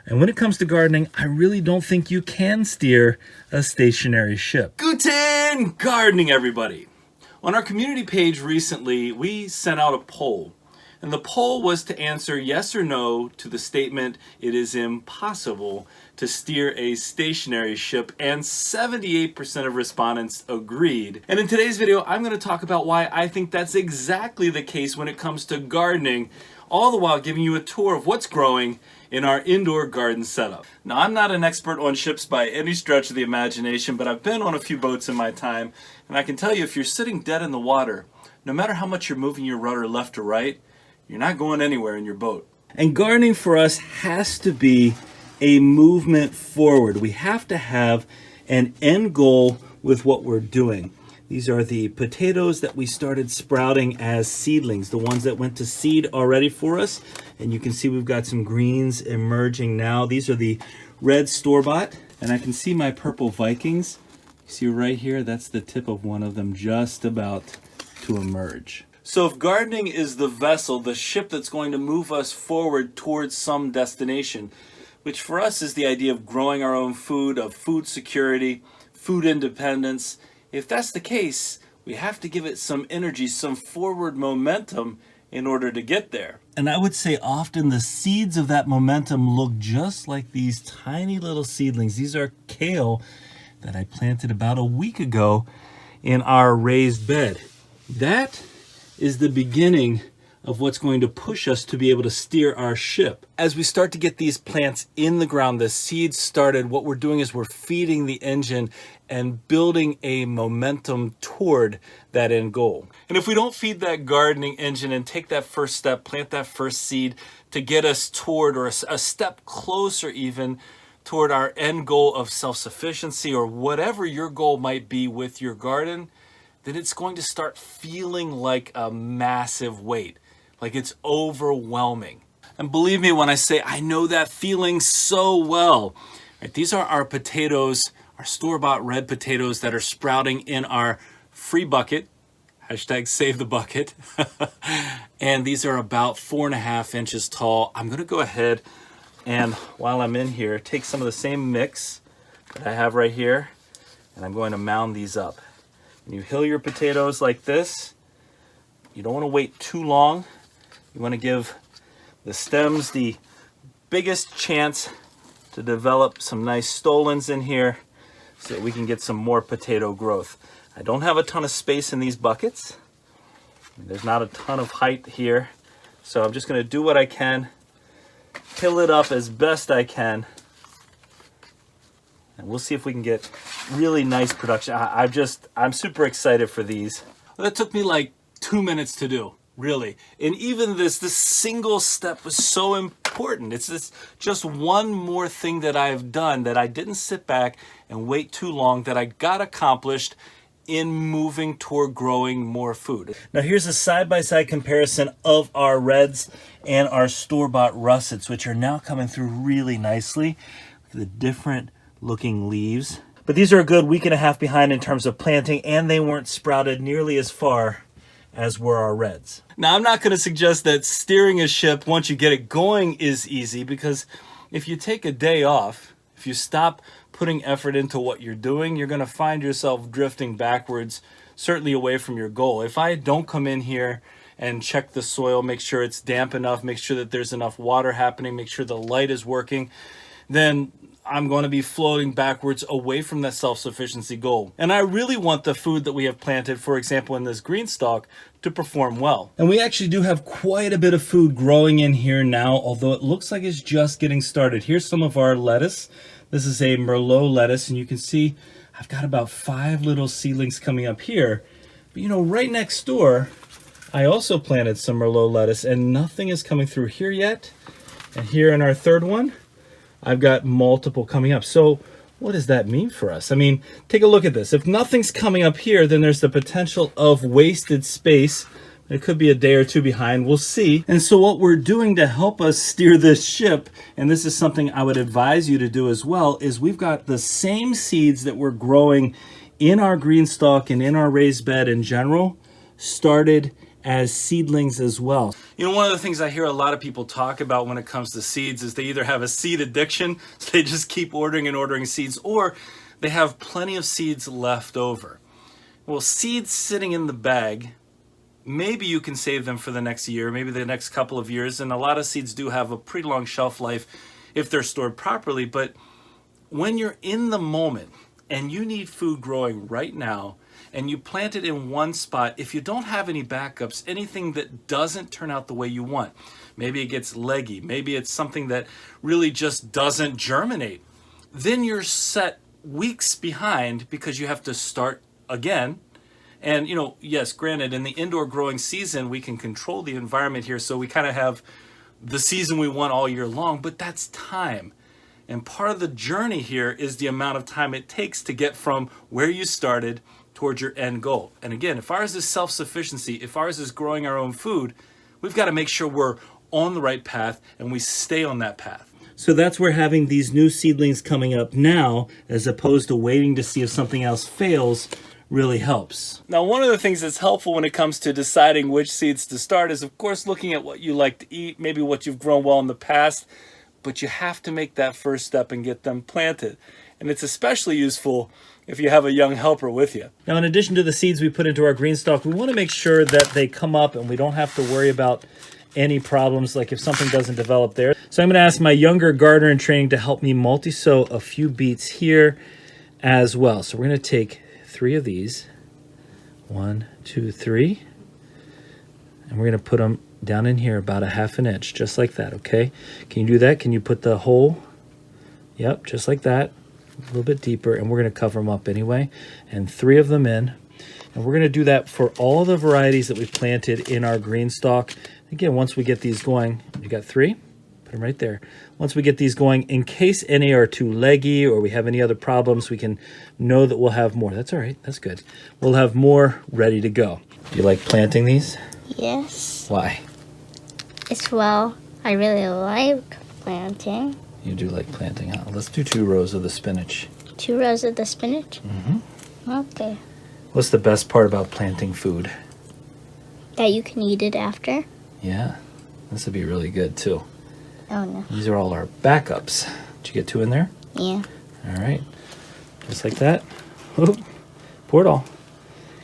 And when it comes to gardening, I really don't think you can steer a stationary ship. Guten gardening, everybody. On our community page recently, we sent out a poll. And the poll was to answer yes or no to the statement, it is impossible to steer a stationary ship, and 78% of respondents agreed. And in today's video, I'm going to talk about why I think that's exactly the case when it comes to gardening, all the while giving you a tour of what's growing in our indoor garden setup. Now, I'm not an expert on ships by any stretch of the imagination, but I've been on a few boats in my time, and I can tell you if you're sitting dead in the water, no matter how much you're moving your rudder left or right, you're not going anywhere in your boat. And gardening for us has to be a movement forward. We have to have an end goal with what we're doing. These are the potatoes that we started sprouting as seedlings, the ones that went to seed already for us. And you can see we've got some greens emerging now. These are the red store-bought, and I can see my purple Vikings. You see right here, that's the tip of one of them just about to emerge. So if gardening is the vessel, the ship that's going to move us forward towards some destination, which for us is the idea of growing our own food, of food security, food independence, if that's the case, we have to give it some energy, some forward momentum in order to get there. And I would say often the seeds of that momentum look just like these tiny little seedlings. These are kale that I planted about a week ago in our raised bed. That is the beginning of what's going to push us to be able to steer our ship. As we start to get these plants in the ground, the seeds started, what we're doing is we're feeding the engine and building a momentum toward that end goal. And if we don't feed that gardening engine and take that first step, plant that first seed to get us toward, or a step closer even, toward our end goal of self-sufficiency, or whatever your goal might be with your garden, then it's going to start feeling like a massive weight, like it's overwhelming. And believe me when I say I know that feeling so well. Right, these are our potatoes, our store-bought red potatoes that are sprouting in our free bucket, hashtag save the bucket. And these are about 4.5 inches tall. I'm gonna go ahead and while I'm in here, take some of the same mix that I have right here, and I'm going to mound these up. When you hill your potatoes like this, you don't want to wait too long. You want to give the stems the biggest chance to develop some nice stolons in here so that we can get some more potato growth. I don't have a ton of space in these buckets. There's not a ton of height here. So I'm just going to do what I can, hill it up as best I can, and we'll see if we can get really nice production. I'm super excited for these. Well, that took me like 2 minutes to do, really. And even this single step was so important. It's just one more thing that I've done that I didn't sit back and wait too long, that I got accomplished in moving toward growing more food. Now here's a side-by-side comparison of our reds and our store-bought russets, which are now coming through really nicely. Look at the different looking leaves. But these are a good 1.5 weeks behind in terms of planting, and they weren't sprouted nearly as far as were our reds. Now, I'm not going to suggest that steering a ship once you get it going is easy, because if you take a day off, if you stop putting effort into what you're doing, you're going to find yourself drifting backwards, certainly away from your goal. If I don't come in here and check the soil, make sure it's damp enough, make sure that there's enough water happening, make sure the light is working, then I'm going to be floating backwards away from that self-sufficiency goal. And I really want the food that we have planted, for example, in this green stalk, to perform well. And we actually do have quite a bit of food growing in here now, although it looks like it's just getting started. Here's some of our lettuce. This is a Merlot lettuce, and you can see I've got about 5 little seedlings coming up here. But you know, right next door, I also planted some Merlot lettuce, and nothing is coming through here yet. And here in our third one, I've got multiple coming up. So what does that mean for us? I mean, take a look at this. If nothing's coming up here, then there's the potential of wasted space. It could be a day or two behind, we'll see. And so what we're doing to help us steer this ship, and this is something I would advise you to do as well, is we've got the same seeds that we're growing in our green stalk and in our raised bed in general, started as seedlings as well. You know, one of the things I hear a lot of people talk about when it comes to seeds is they either have a seed addiction, so they just keep ordering and ordering seeds, or they have plenty of seeds left over. Well, seeds sitting in the bag, maybe you can save them for the next year, maybe the next couple of years, and a lot of seeds do have a pretty long shelf life if they're stored properly, but when you're in the moment and you need food growing right now, and you plant it in one spot, if you don't have any backups, anything that doesn't turn out the way you want, maybe it gets leggy, maybe it's something that really just doesn't germinate, then you're set weeks behind because you have to start again. And, you know, yes, granted, in the indoor growing season, we can control the environment here, so we kind of have the season we want all year long, but that's time. And part of the journey here is the amount of time it takes to get from where you started towards your end goal. And again, if ours is self-sufficiency, if ours is growing our own food, we've got to make sure we're on the right path and we stay on that path. So that's where having these new seedlings coming up now, as opposed to waiting to see if something else fails, really helps. Now, one of the things that's helpful when it comes to deciding which seeds to start is, of course, looking at what you like to eat, maybe what you've grown well in the past, but you have to make that first step and get them planted. And it's especially useful if you have a young helper with you. Now, in addition to the seeds we put into our green stalk, we want to make sure that they come up and we don't have to worry about any problems, like if something doesn't develop there. So I'm going to ask my younger gardener in training to help me multi-sow a few beets here as well. So we're going to take 3 of these. 1, 2, 3. And we're going to put them down in here about a ½ an inch, just like that, okay? Can you do that? Can you put the hole? Yep, just like that. A little bit deeper, and we're going to cover them up anyway. And 3 of them in. And we're going to do that for all the varieties that we planted in our green stalk. Again, once we get these going, you got 3? Put them right there. Once we get these going, in case any are too leggy or we have any other problems, we can know that we'll have more. That's all right. That's good. We'll have more ready to go. Do you like planting these? Yes. Why? I really like planting. You do like planting, huh? Let's do 2 rows of the spinach. 2 rows of the spinach? Mm-hmm. Okay. What's the best part about planting food? That you can eat it after? Yeah. This would be really good, too. Oh, no. These are all our backups. Did you get 2 in there? Yeah. All right. Just like that. Oop. Pour it all.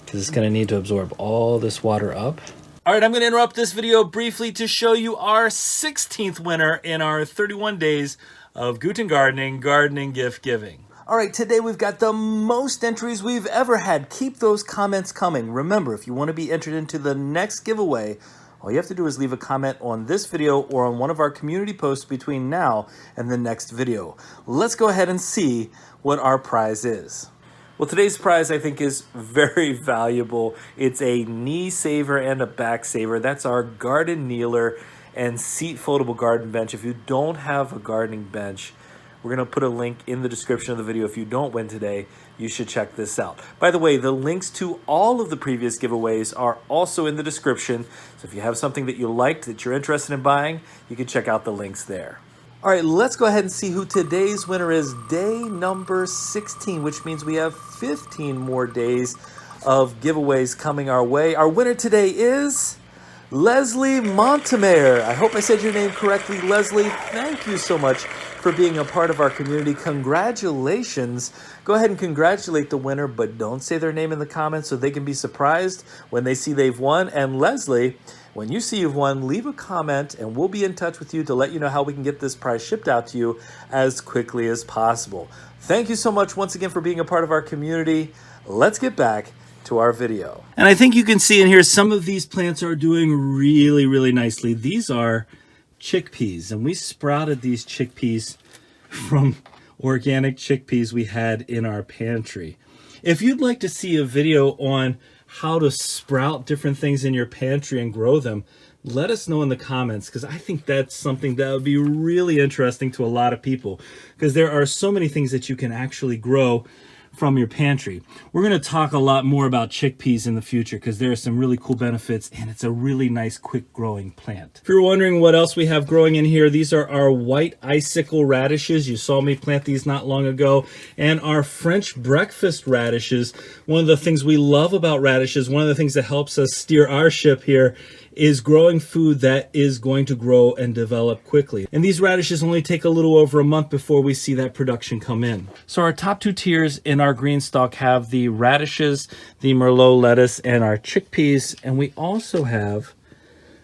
Because it's going to need to absorb all this water up. All right, I'm going to interrupt this video briefly to show you our 16th winner in our 31 days of Guten gardening gift giving. All right, today we've got the most entries we've ever had. Keep those comments coming. Remember, if you want to be entered into the next giveaway, all you have to do is leave a comment on this video or on one of our community posts between now and the next video. Let's go ahead and see what our prize is. Well, today's prize, I think, is very valuable. It's a knee saver and a back saver. That's our garden kneeler and seat foldable garden bench. If you don't have a gardening bench, we're going to put a link in the description of the video. If you don't win today, you should check this out. By the way, the links to all of the previous giveaways are also in the description. So if you have something that you liked, that you're interested in buying, you can check out the links there. All right, let's go ahead and see who today's winner is. Day number 16, which means we have 15 more days of giveaways coming our way. Our winner today is Leslie Montemare. I hope I said your name correctly, Leslie. Thank you so much for being a part of our community. Congratulations. Go ahead and congratulate the winner, but don't say their name in the comments so they can be surprised when they see they've won. And Leslie, when you see you've won, leave a comment and we'll be in touch with you to let you know how we can get this prize shipped out to you as quickly as possible. Thank you so much once again for being a part of our community. Let's get back to our video. And I think you can see in here some of these plants are doing really, really nicely. These are chickpeas, and we sprouted these chickpeas from organic chickpeas we had in our pantry. If you'd like to see a video on how to sprout different things in your pantry and grow them, let us know in the comments, because I think that's something that would be really interesting to a lot of people, because there are so many things that you can actually grow from your pantry. We're going to talk a lot more about chickpeas in the future because there are some really cool benefits and it's a really nice quick growing plant. If you're wondering what else we have growing in here, these are our white icicle radishes. You saw me plant these not long ago. And our French breakfast radishes. One of the things we love about radishes, one of the things that helps us steer our ship here is growing food that is going to grow and develop quickly. And these radishes only take a little over a month before we see that production come in. So our top two tiers in our green stalk have the radishes, the Merlot lettuce, and our chickpeas. And we also have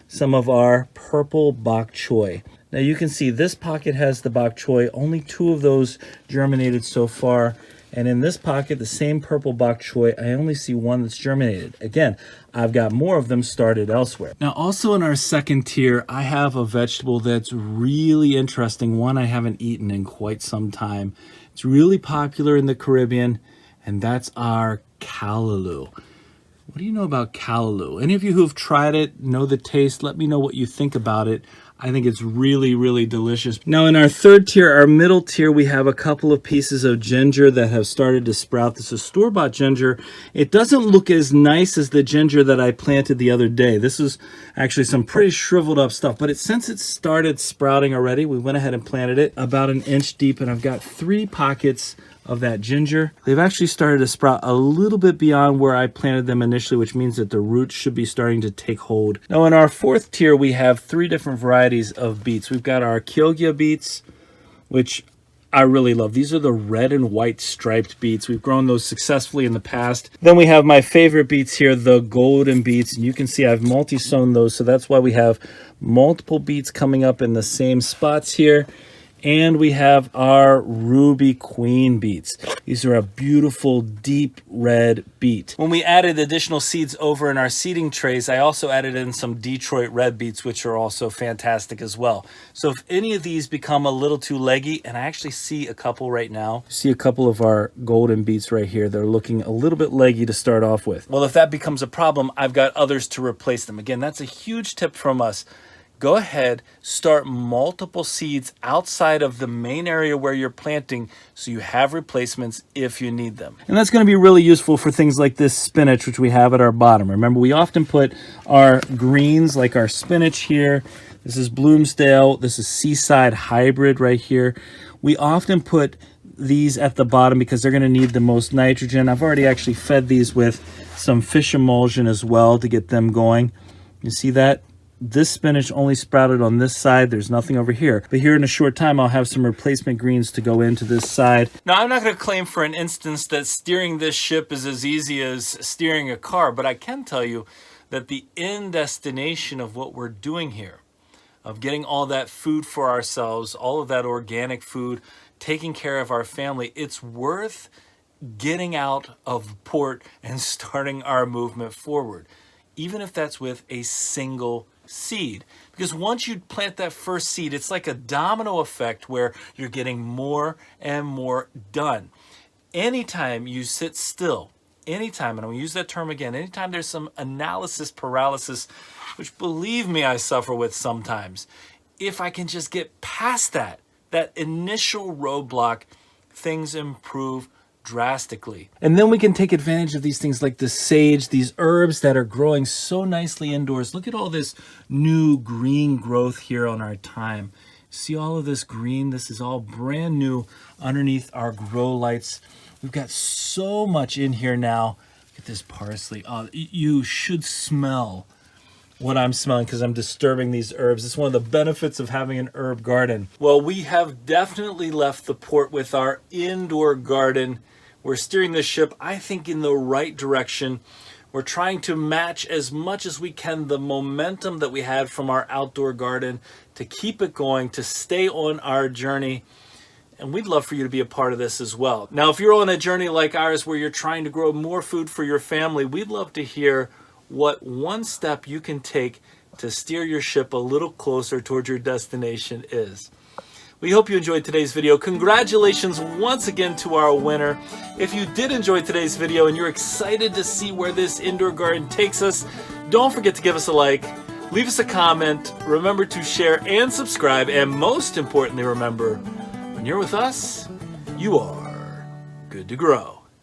some of our purple bok choy. Now you can see this pocket has the bok choy. Only 2 of those germinated so far. And in this pocket, the same purple bok choy, I only see 1 that's germinated. Again, I've got more of them started elsewhere. Now also in our second tier, I have a vegetable that's really interesting, one I haven't eaten in quite some time. It's really popular in the Caribbean, and that's our callaloo. What do you know about callaloo? Any of you who've tried it, know the taste, let me know what you think about it. I think it's really, really delicious. Now in our third tier, our middle tier, we have a couple of pieces of ginger that have started to sprout. This is store-bought ginger. It doesn't look as nice as the ginger that I planted the other day. This is actually some pretty shriveled up stuff, but since it started sprouting already, we went ahead and planted it about 1 inch deep, and I've got 3 pockets of that ginger. They've actually started to sprout a little bit beyond where I planted them initially, which means that the roots should be starting to take hold. Now in our fourth tier, we have 3 different varieties of beets. We've got our Kyogia beets, which I really love. These are the red and white striped beets. We've grown those successfully in the past. Then we have my favorite beets here, the golden beets. And you can see I've multi-sown those, so that's why we have multiple beets coming up in the same spots here. And we have our ruby queen beets. These are a beautiful deep red beet. When we added additional seeds over in our seeding trays, I also added in some Detroit red beets, which are also fantastic as well. So if any of these become a little too leggy, and I actually see a couple right now, see a couple of our golden beets right here that are looking a little bit leggy to start off with. Well, if that becomes a problem, I've got others to replace them. Again, that's a huge tip from us. Go ahead, start multiple seeds outside of the main area where you're planting so you have replacements if you need them. And that's going to be really useful for things like this spinach, which we have at our bottom. Remember, we often put our greens, like our spinach here. This is Bloomsdale. This is Seaside Hybrid right here. We often put these at the bottom because they're going to need the most nitrogen. I've already actually fed these with some fish emulsion as well to get them going. You see that? This spinach only sprouted on this side. There's nothing over here. But here in a short time, I'll have some replacement greens to go into this side. Now, I'm not going to claim for an instance that steering this ship is as easy as steering a car, but I can tell you that the end destination of what we're doing here, of getting all that food for ourselves, all of that organic food, taking care of our family, it's worth getting out of port and starting our movement forward, even if that's with a single seed. Because once you plant that first seed, it's like a domino effect where you're getting more and more done. Anytime you sit still, anytime, and I'm going to use that term again, anytime there's some analysis paralysis, which believe me, I suffer with sometimes, if I can just get past that initial roadblock, things improve drastically. And then we can take advantage of these things like the sage, these herbs that are growing so nicely indoors. Look at all this new green growth here on our thyme. See all of this green? This is all brand new underneath our grow lights. We've got so much in here now. Look at this parsley. Oh, you should smell what I'm smelling because I'm disturbing these herbs. It's one of the benefits of having an herb garden. Well, we have definitely left the port with our indoor garden. We're steering the ship, I think, in the right direction. We're trying to match as much as we can the momentum that we had from our outdoor garden to keep it going, to stay on our journey. And we'd love for you to be a part of this as well. Now, if you're on a journey like ours where you're trying to grow more food for your family, we'd love to hear what one step you can take to steer your ship a little closer towards your destination is. We hope you enjoyed today's video. Congratulations once again to our winner. If you did enjoy today's video and you're excited to see where this indoor garden takes us, don't forget to give us a like, leave us a comment, remember to share and subscribe, and most importantly, remember, when you're with us, you are good to grow.